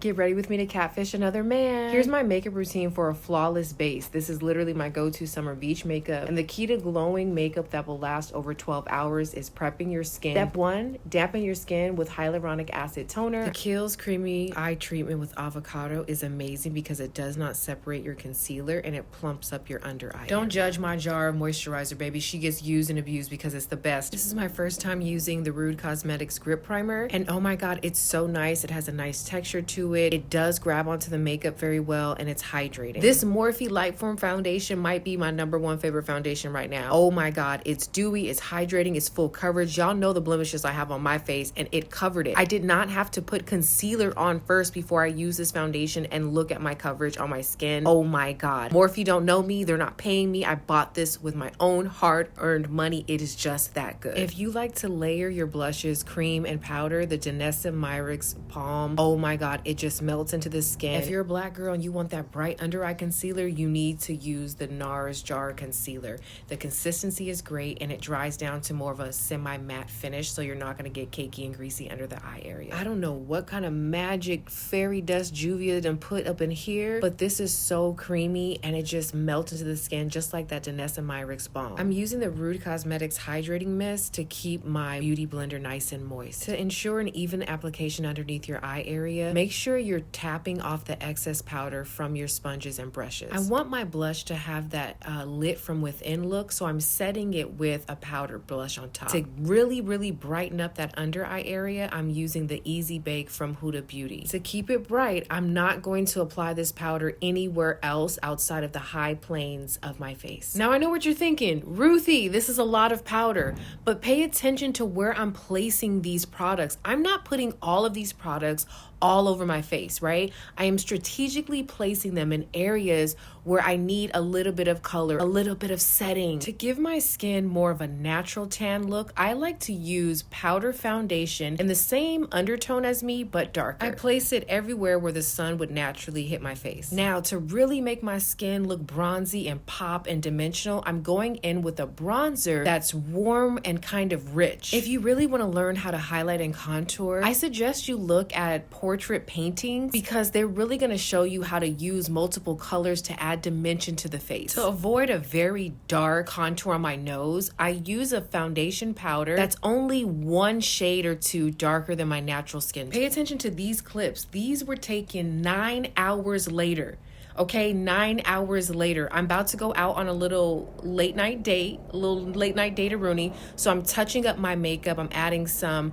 Get ready with me to catfish another man. Here's my makeup routine for a flawless base. This is literally my go-to summer beach makeup. And the key to glowing makeup that will last over 12 hours is prepping your skin. Step 1, dampen your skin with hyaluronic acid toner. The Kiehl's Creamy Eye Treatment with Avocado is amazing because it does not separate your concealer and it plumps up your under eye. Don't judge my jar of moisturizer, baby. She gets used and abused because it's the best. This is my first time using the Rude Cosmetics Grip Primer. And oh my God, it's so nice. It has a nice texture to it. It does grab onto the makeup very well and it's hydrating. This Morphe Lightform foundation might be my #1 favorite foundation right now. Oh my God, it's dewy, it's hydrating, it's full coverage. Y'all know the blemishes I have on my face and it covered it. I did not have to put concealer on first before I use this foundation and look at my coverage on my skin. Oh my God. Morphe don't know me, they're not paying me. I bought this with my own hard-earned money. It is just that good. If you like to layer your blushes, cream, and powder, the Danessa Myricks Balm, oh my God, it just melts into the skin. If you're a black girl and you want that bright under eye concealer, you need to use the NARS Jar Concealer. The consistency is great and it dries down to more of a semi-matte finish, so you're not going to get cakey and greasy under the eye area. I don't know what kind of magic fairy dust Juvia done put up in here, but this is so creamy and it just melts into the skin just like that Danessa Myricks Balm. I'm using the Rude Cosmetics Hydrating Mist to keep my beauty blender nice and moist. To ensure an even application underneath your eye area, make sure you're tapping off the excess powder from your sponges and brushes. I want my blush to have that lit from within look, so I'm setting it with a powder blush on top. To really brighten up that under eye area, I'm using the Easy Bake from Huda Beauty. To keep it bright, I'm not going to apply this powder anywhere else outside of the high planes of my face. Now I know what you're thinking, Ruthie, this is a lot of powder, but pay attention to where I'm placing these products. I'm not putting all of these products all over my face, right? I am strategically placing them in areas where I need a little bit of color, a little bit of setting. To give my skin more of a natural tan look, I like to use powder foundation in the same undertone as me, but darker. I place it everywhere where the sun would naturally hit my face. Now, to really make my skin look bronzy and pop and dimensional, I'm going in with a bronzer that's warm and kind of rich. If you really want to learn how to highlight and contour, I suggest you look at portrait paintings because they're really going to show you how to use multiple colors to add dimension to the face. To avoid a very dark contour on my nose, I use a foundation powder that's only 1 shade or 2 darker than my natural skin. Pay attention to these clips. These were taken 9 hours later. Okay, 9 hours later. I'm about to go out on a little late night date-a-rooney. So I'm touching up my makeup. I'm adding some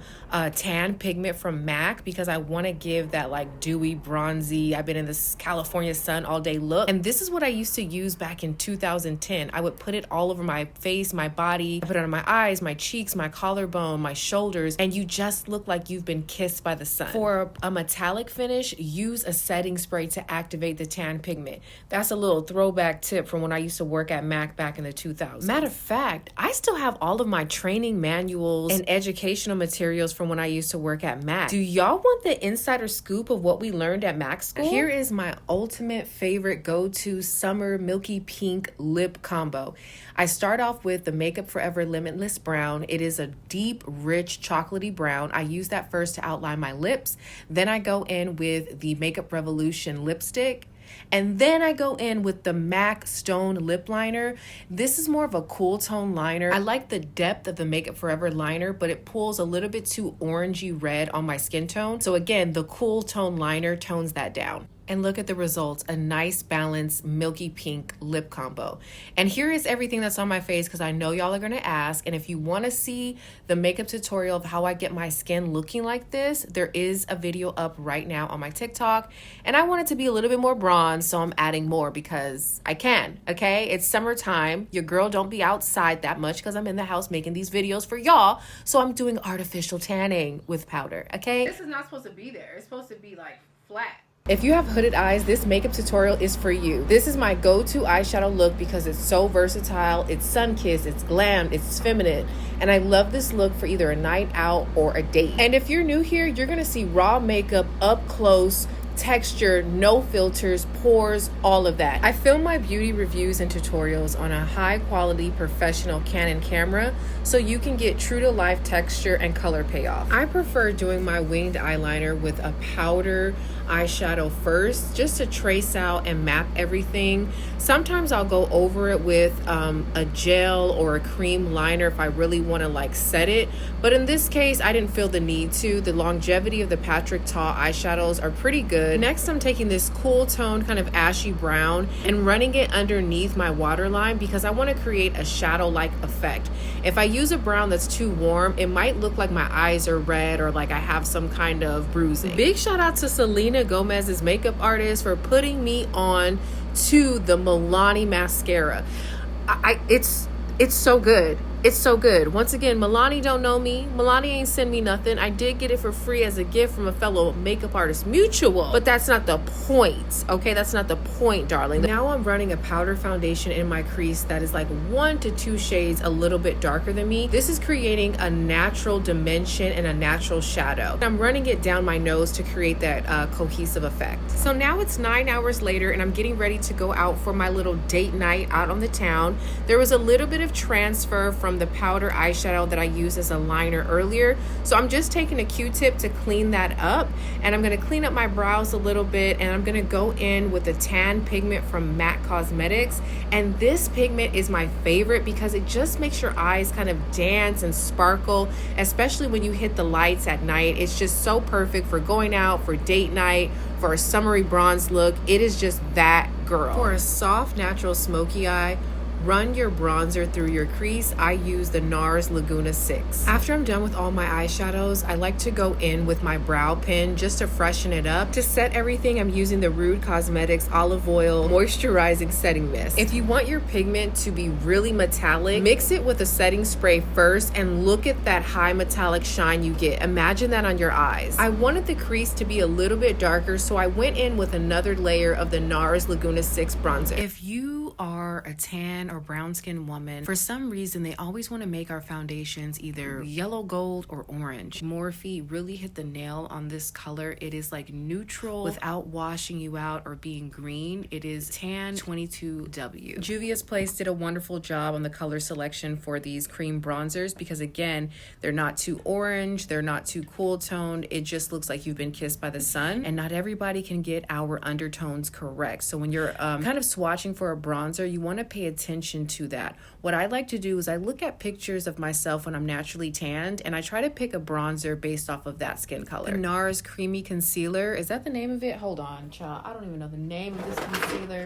tan pigment from MAC because I want to give that like dewy, bronzy, I've been in this California sun all day look. And this is what I used to use back in 2010. I would put it all over my face, my body. I put it on my eyes, my cheeks, my collarbone, my shoulders, and you just look like you've been kissed by the sun. For a metallic finish, use a setting spray to activate the tan pigment. That's a little throwback tip from when I used to work at MAC back in the 2000s. Matter of fact, I still have all of my training manuals and educational materials from when I used to work at MAC. Do y'all want the insider scoop of what we learned at MAC school? Here is my ultimate favorite go-to summer milky pink lip combo. I start off with the Makeup Forever Limitless Brown. It is a deep, rich, chocolatey brown. I use that first to outline my lips. Then I go in with the Makeup Revolution lipstick. And then I go in with the MAC Stone Lip Liner. This is more of a cool tone liner. I like the depth of the Makeup Forever liner, but it pulls a little bit too orangey red on my skin tone. So again, the cool tone liner tones that down. And look at the results, a nice balanced milky pink lip combo. And here is everything that's on my face because I know y'all are gonna ask. And if you wanna see the makeup tutorial of how I get my skin looking like this, there is a video up right now on my TikTok. And I want it to be a little bit more bronze, so I'm adding more because I can, okay? It's summertime. Your girl don't be outside that much because I'm in the house making these videos for y'all. So I'm doing artificial tanning with powder, okay? This is not supposed to be there. It's supposed to be like flat. If you have hooded eyes, this makeup tutorial is for you. This is my go-to eyeshadow look because it's so versatile. It's sun-kissed, it's glam, it's feminine. And I love this look for either a night out or a date. And if you're new here, you're gonna see raw makeup up close, texture, no filters, pores, all of that. I film my beauty reviews and tutorials on a high quality professional Canon camera so you can get true to life texture and color payoff. I prefer doing my winged eyeliner with a powder eyeshadow first, just to trace out and map everything. Sometimes I'll go over it with a gel or a cream liner if I really want to like set it, but in this case I didn't feel the need to. The longevity of the Patrick Ta eyeshadows are pretty good. Next, I'm taking this cool tone, kind of ashy brown, and running it underneath my waterline because I want to create a shadow-like effect. If I use a brown that's too warm, it might look like my eyes are red or like I have some kind of bruising. Big shout out to Selena Gomez's makeup artist for putting me on to the Milani mascara. It's so good. It's so good. Once again, Milani don't know me. Milani ain't send me nothing. I did get it for free as a gift from a fellow makeup artist mutual, but that's not the point, okay? That's not the point, darling. Now I'm running a powder foundation in my crease that is like 1 to 2 shades a little bit darker than me. This is creating a natural dimension and a natural shadow. I'm running it down my nose to create that cohesive effect. So now it's 9 hours later and I'm getting ready to go out for my little date night out on the town. There was a little bit of transfer from the powder eyeshadow that I used as a liner earlier. So I'm just taking a Q-tip to clean that up, and I'm gonna clean up my brows a little bit, and I'm gonna go in with a tan pigment from MAC Cosmetics. And this pigment is my favorite because it just makes your eyes kind of dance and sparkle, especially when you hit the lights at night. It's just so perfect for going out, for date night, for a summery bronze look. It is just that girl. For a soft, natural smoky eye, run your bronzer through your crease. I use the NARS Laguna 6. After I'm done with all my eyeshadows, I like to go in with my brow pen just to freshen it up. To set everything, I'm using the Rude Cosmetics Olive Oil Moisturizing Setting Mist. If you want your pigment to be really metallic, mix it with a setting spray first and look at that high metallic shine you get. Imagine that on your eyes. I wanted the crease to be a little bit darker, so I went in with another layer of the NARS Laguna 6 bronzer. If you are a tan or brown skinned woman, for some reason they always want to make our foundations either yellow gold or orange. Morphe really hit the nail on this color. It is like neutral without washing you out or being green. It is tan 22W. Juvia's Place did a wonderful job on the color selection for these cream bronzers because again, they're not too orange, they're not too cool toned. It just looks like you've been kissed by the sun, and not everybody can get our undertones correct. So when you're kind of swatching for a bronzer, you want to pay attention to that. What I like to do is I look at pictures of myself when I'm naturally tanned and I try to pick a bronzer based off of that skin color. The NARS Creamy Concealer, is that the name of it? Hold on, child. I don't even know the name of this concealer.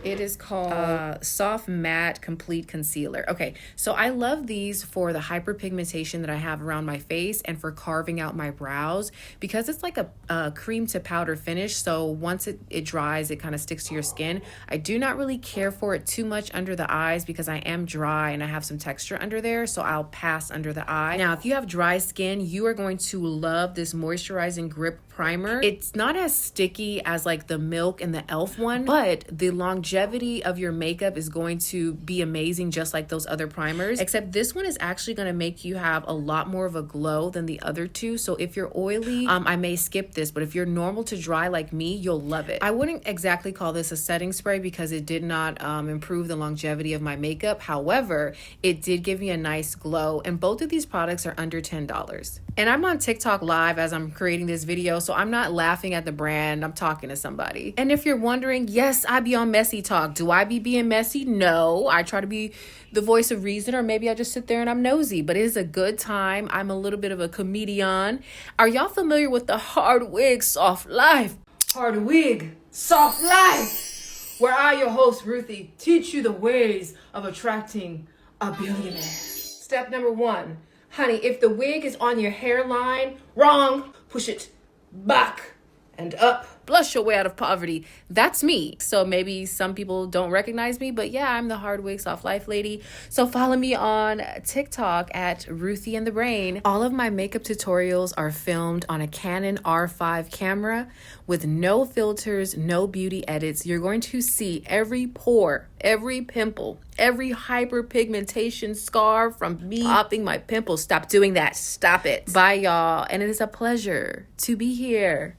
It is called Soft Matte Complete Concealer. Okay, so I love these for the hyperpigmentation that I have around my face and for carving out my brows because it's like a cream to powder finish. So once it dries, it kind of sticks to your skin. I do not really care for it too much under the eyes because I am dry and I have some texture under there, so I'll pass under the eye. Now, if you have dry skin, you are going to love this moisturizing grip primer. It's not as sticky as like the Milk and the e.l.f. one, but the longevity of your makeup is going to be amazing just like those other primers, except this one is actually going to make you have a lot more of a glow than the other two. So if you're oily, I may skip this, but if you're normal to dry like me, you'll love it. I wouldn't exactly call this a setting spray because it did not improve the longevity of my makeup. However, it did give me a nice glow, and both of these products are under $10. And I'm on TikTok live as I'm creating this video, so I'm not laughing at the brand, I'm talking to somebody. And if you're wondering, yes, I be on Messy Talk. Do I be being messy? No, I try to be the voice of reason, or maybe I just sit there and I'm nosy, but it is a good time. I'm a little bit of a comedian. Are y'all familiar with the Hard Wig Soft Life? Hard Wig Soft Life, where I, your host, Ruthie, teach you the ways of attracting a billionaire. Step number 1, honey, if the wig is on your hairline, wrong, push it back and up. Blush your way out of poverty. That's me. So maybe some people don't recognize me, but yeah, I'm the Hard Wig Soft Life lady. So follow me on TikTok at Ruthie and the Brain. All of my makeup tutorials are filmed on a Canon R5 camera with no filters, no beauty edits. You're going to see every pore, every pimple, every hyperpigmentation scar from me popping my pimples. Stop doing that. Stop it. Bye, y'all. And it is a pleasure to be here.